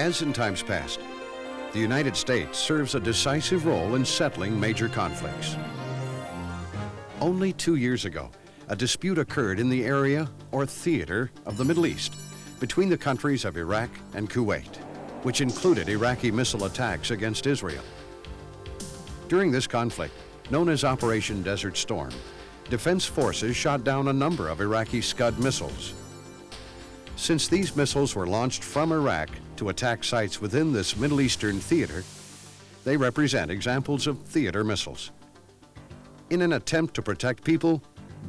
As in times past, the United States serves a decisive role in settling major conflicts. Only 2 years ago, a dispute occurred in the area or theater of the Middle East between the countries of Iraq and Kuwait, which included Iraqi missile attacks against Israel. During this conflict, known as Operation Desert Storm, defense forces shot down a number of Iraqi Scud missiles. Since these missiles were launched from Iraq to attack sites within this Middle Eastern theater, they represent examples of theater missiles. In an attempt to protect people,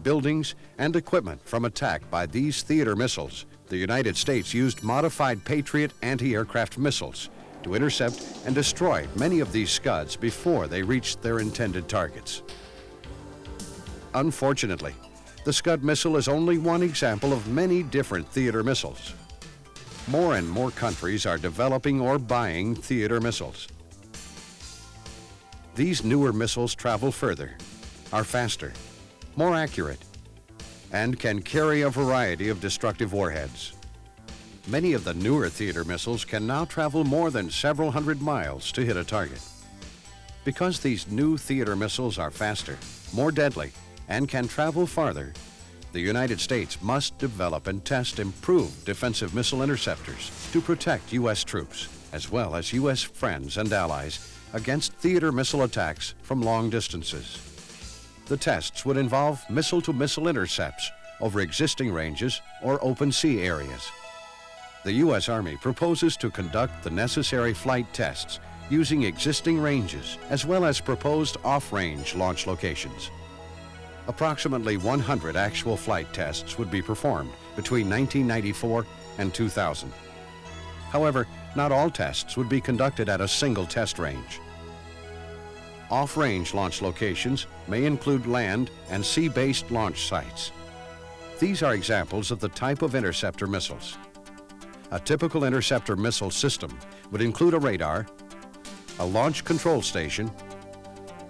buildings, and equipment from attack by these theater missiles, the United States used modified Patriot anti-aircraft missiles to intercept and destroy many of these Scuds before they reached their intended targets. Unfortunately, the Scud missile is only one example of many different theater missiles. More and more countries are developing or buying theater missiles. These newer missiles travel further, are faster, more accurate, and can carry a variety of destructive warheads. Many of the newer theater missiles can now travel more than several hundred miles to hit a target. Because these new theater missiles are faster, more deadly, and can travel farther, the United States must develop and test improved defensive missile interceptors to protect U.S. troops, as well as U.S. friends and allies, against theater missile attacks from long distances. The tests would involve missile-to-missile intercepts over existing ranges or open sea areas. The U.S. Army proposes to conduct the necessary flight tests using existing ranges as well as proposed off-range launch locations. Approximately 100 actual flight tests would be performed between 1994 and 2000. However, not all tests would be conducted at a single test range. Off-range launch locations may include land and sea-based launch sites. These are examples of the type of interceptor missiles. A typical interceptor missile system would include a radar, a launch control station,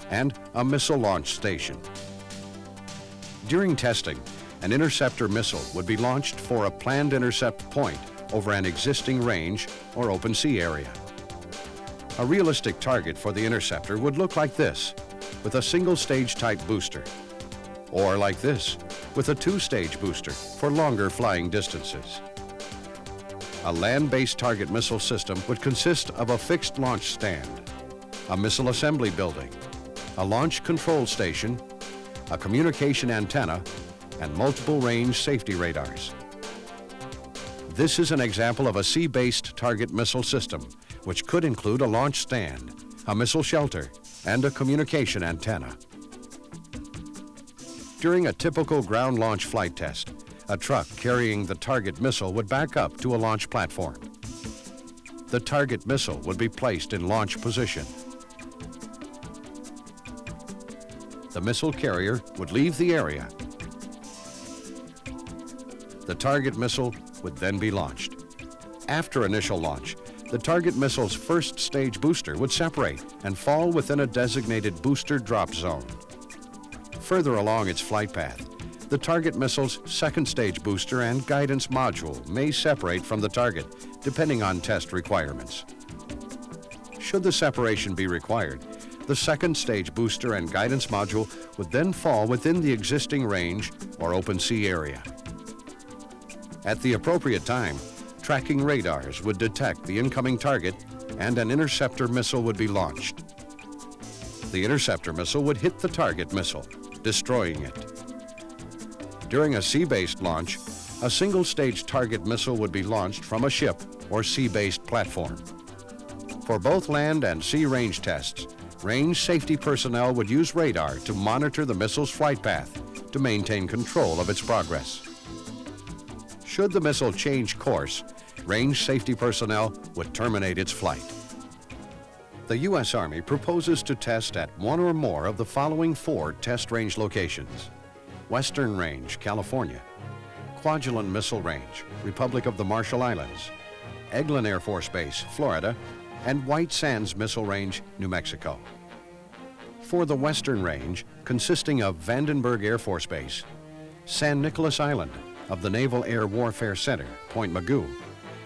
and a missile launch station. During testing, an interceptor missile would be launched for a planned intercept point over an existing range or open sea area. A realistic target for the interceptor would look like this, with a single-stage type booster, or like this, with a two-stage booster for longer flying distances. A land-based target missile system would consist of a fixed launch stand, a missile assembly building, a launch control station, a communication antenna, and multiple range safety radars. This is an example of a sea-based target missile system, which could include a launch stand, a missile shelter, and a communication antenna. During a typical ground launch flight test, a truck carrying the target missile would back up to a launch platform. The target missile would be placed in launch position. The missile carrier would leave the area. The target missile would then be launched. After initial launch, the target missile's first stage booster would separate and fall within a designated booster drop zone. Further along its flight path, the target missile's second stage booster and guidance module may separate from the target, depending on test requirements. Should the separation be required, the second stage booster and guidance module would then fall within the existing range or open sea area. At the appropriate time, tracking radars would detect the incoming target and an interceptor missile would be launched. The interceptor missile would hit the target missile, destroying it. During a sea-based launch, a single-stage target missile would be launched from a ship or sea-based platform. For both land and sea range tests, range safety personnel would use radar to monitor the missile's flight path to maintain control of its progress. Should the missile change course, range safety personnel would terminate its flight. The U.S. Army proposes to test at one or more of the following 4 test range locations: Western Range, California; Kwajalein Missile Range, Republic of the Marshall Islands; Eglin Air Force Base, Florida; and White Sands Missile Range, New Mexico. For the Western Range, consisting of Vandenberg Air Force Base, San Nicolas Island of the Naval Air Warfare Center, Point Mugu,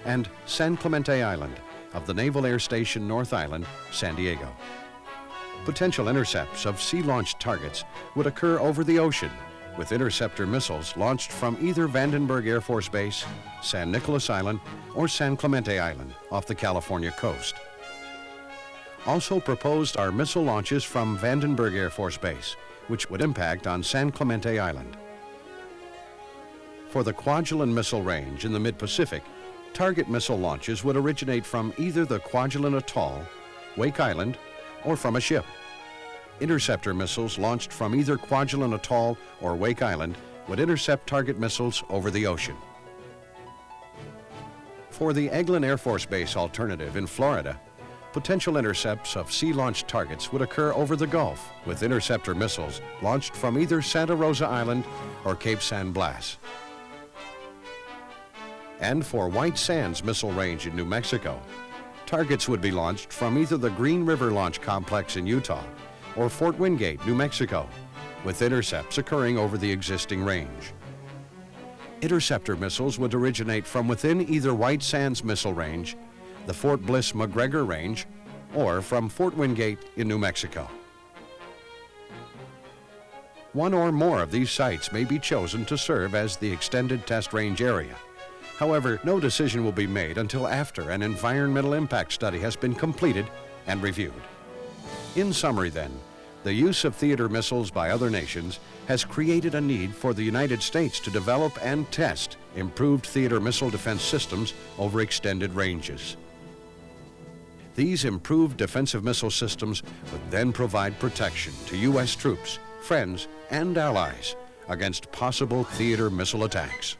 and San Clemente Island of the Naval Air Station North Island, San Diego. Potential intercepts of sea-launched targets would occur over the ocean, with interceptor missiles launched from either Vandenberg Air Force Base, San Nicolas Island, or San Clemente Island off the California coast. Also proposed are missile launches from Vandenberg Air Force Base, which would impact on San Clemente Island. For the Kwajalein missile range in the mid-Pacific, target missile launches would originate from either the Kwajalein Atoll, Wake Island, or from a ship. Interceptor missiles launched from either Kwajalein Atoll or Wake Island would intercept target missiles over the ocean. For the Eglin Air Force Base alternative in Florida, potential intercepts of sea-launched targets would occur over the Gulf, with interceptor missiles launched from either Santa Rosa Island or Cape San Blas. And for White Sands Missile Range in New Mexico, targets would be launched from either the Green River Launch Complex in Utah or Fort Wingate, New Mexico, with intercepts occurring over the existing range. Interceptor missiles would originate from within either White Sands Missile Range, the Fort Bliss-McGregor Range, or from Fort Wingate in New Mexico. One or more of these sites may be chosen to serve as the extended test range area. However, no decision will be made until after an environmental impact study has been completed and reviewed. In summary then, the use of theater missiles by other nations has created a need for the United States to develop and test improved theater missile defense systems over extended ranges. These improved defensive missile systems would then provide protection to U.S. troops, friends, and allies against possible theater missile attacks.